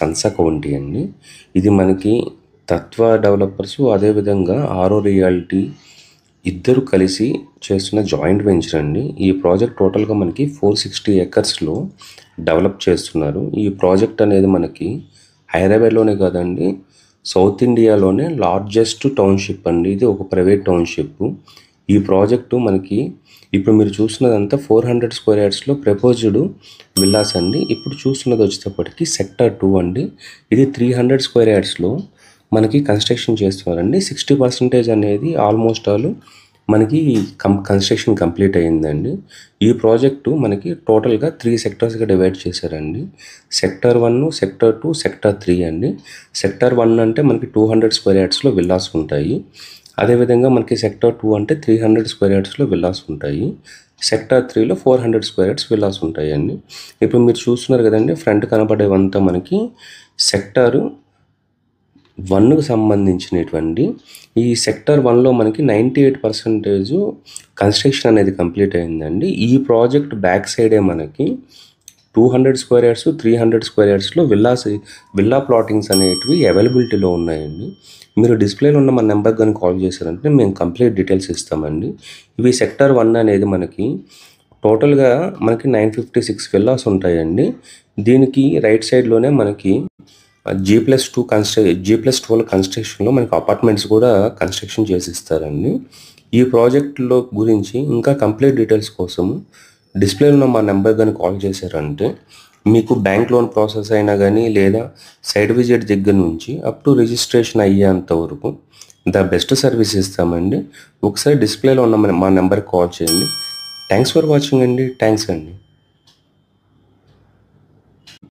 Sons county అండి. ఇది మనకి తత్వ డెవలపర్స్ అదేవిధంగా ఆరో రియాలిటీ ఇద్దరు కలిసి చేస్తున్న జాయింట్ వెంచర్ అండి. ఈ ప్రాజెక్ట్ టోటల్గా మనకి 460 ఎకర్స్లో డెవలప్ చేస్తున్నారు. ఈ ప్రాజెక్ట్ అనేది మనకి హైదరాబాద్లోనే కాదండి, సౌత్ ఇండియాలోనే లార్జెస్ట్ టౌన్షిప్ అండి. ఇది ఒక ప్రైవేట్ టౌన్షిప్. ఈ ప్రాజెక్టు మనకి ఇప్పుడు మీరు చూస్తున్నదంతా 400 స్క్వేర్ యార్డ్స్లో ప్రపోజ్డ్ విల్లాస్ అండి. ఇప్పుడు చూస్తున్నది వచ్చేటప్పటికి సెక్టర్ 2 అండి. ఇది 300 స్క్వేర్ యార్డ్స్లో మనకి కన్స్ట్రక్షన్ చేస్తున్నారండి. 60% అనేది ఆల్మోస్ట్ ఆల్ మనకి కన్స్ట్రక్షన్ కంప్లీట్ అయ్యిందండి. ఈ ప్రాజెక్టు మనకి టోటల్గా 3 సెక్టర్స్గా డివైడ్ చేశారండి. సెక్టర్ 1, సెక్టర్ 2, సెక్టర్ 3 అండి. సెక్టర్ 1 అంటే మనకి 200 స్క్వేర్ యార్డ్స్లో విల్లాస్ ఉంటాయి. అదేవిధంగా మనకి సెక్టర్ 2 అంటే 300 స్క్వేర్ యార్డ్స్లో విల్లాస్ ఉంటాయి. సెక్టర్ 3లో 400 స్క్వేర్ యార్డ్స్ విల్లాస్ ఉంటాయండి. ఇప్పుడు మీరు చూస్తున్నారు కదండి, ఫ్రంట్ కనపడేవంతా మనకి సెక్టర్ 1కు సంబంధించినటువంటి. ఈ సెక్టర్ 1లో మనకి 98% కన్స్ట్రక్షన్ అనేది కంప్లీట్ అయిందండి. ఈ ప్రాజెక్ట్ బ్యాక్ సైడే మనకి 200 స్క్వేర్ యార్డ్స్, 300 స్క్వేర్ యార్డ్స్లో విల్లా ప్లాటింగ్స్ అనేటివి అవైలబిలిటీలో ఉన్నాయండి. మీరు డిస్ప్లేలో ఉన్న మన నెంబర్ కానీ కాల్ చేశారంటే మేము కంప్లీట్ డీటెయిల్స్ ఇస్తామండి. ఇవి సెక్టర్ 1 అనేది మనకి టోటల్గా మనకి 956 విల్లాస్ ఉంటాయండి. దీనికి రైట్ సైడ్లోనే మనకి G+2 G+12 కన్స్ట్రక్షన్లో మనకి అపార్ట్మెంట్స్ కూడా కన్స్ట్రక్షన్ చేసి ఇస్తారండి. ఈ ప్రాజెక్టులో గురించి ఇంకా కంప్లీట్ డీటెయిల్స్ కోసం డిస్ప్లేలో ఉన్న మా నెంబర్ కానీ కాల్ చేశారంటే మీకు బ్యాంక్ లోన్ ప్రాసెస్ అయినా కానీ లేదా సైట్ విజిట్ దగ్గర నుంచి అప్ టు రిజిస్ట్రేషన్ అయ్యేంత వరకు ద బెస్ట్ సర్వీస్ ఇస్తామండి. ఒకసారి డిస్ప్లేలో ఉన్న మా నెంబర్కి కాల్ చేయండి. థ్యాంక్స్ ఫర్ వాచింగ్ అండి. థ్యాంక్స్ అండి.